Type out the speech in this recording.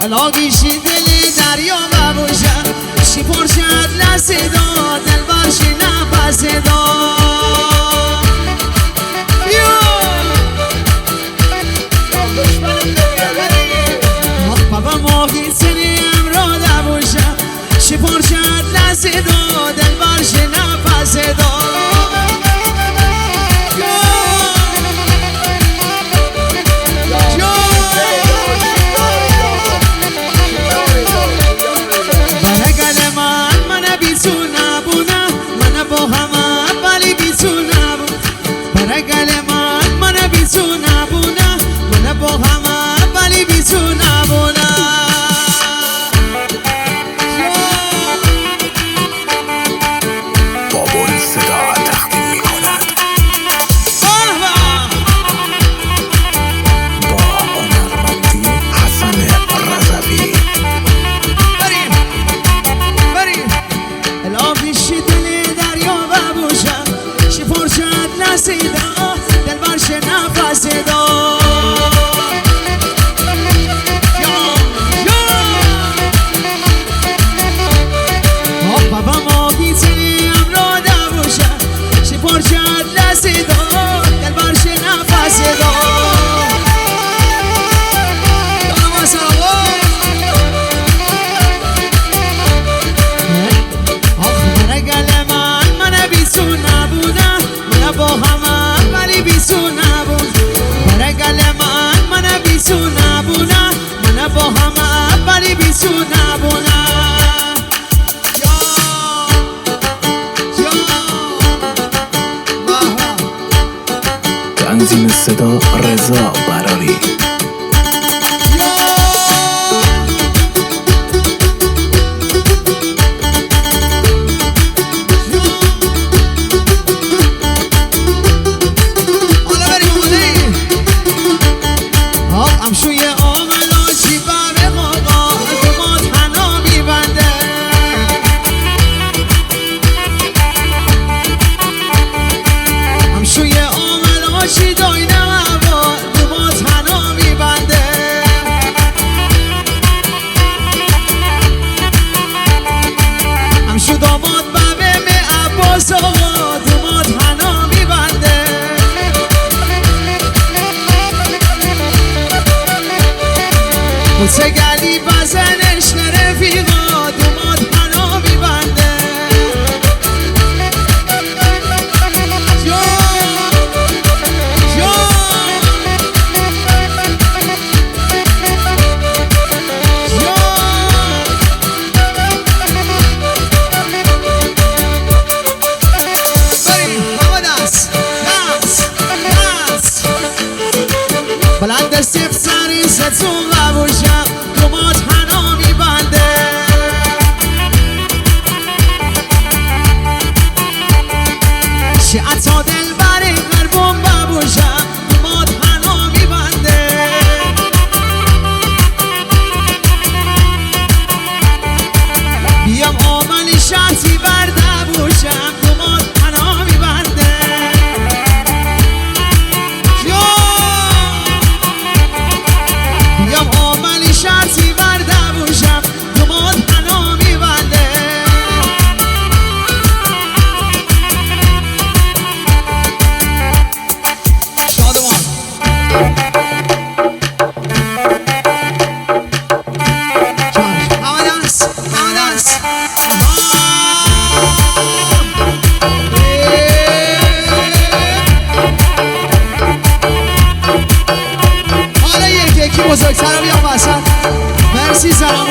لاغیشی دلی دریا مبوشم شی پرشد لسیدا دل برشی نفسیدا بابا ماهی سنی امرا دبوشم شی پرشد لسیدا دل برشی نفسیدا تنظیم صدا رضا براری. متگلی بزنش رفیقا دومات پناه میبنده بریم بابا دست بلند سیخ سری ستون ببوشم دومات حنا میبنده چه عطا دل بری قلبم ببوشم دومات حنا میبنده بیام آملی شرطی برده بوشم دومات حنا میبنده بیام آملی شرطی برده بوشم دومات حنا میبنده شادمان همه حالا یکی بزرگتر رو بیام وسط مرسی سلام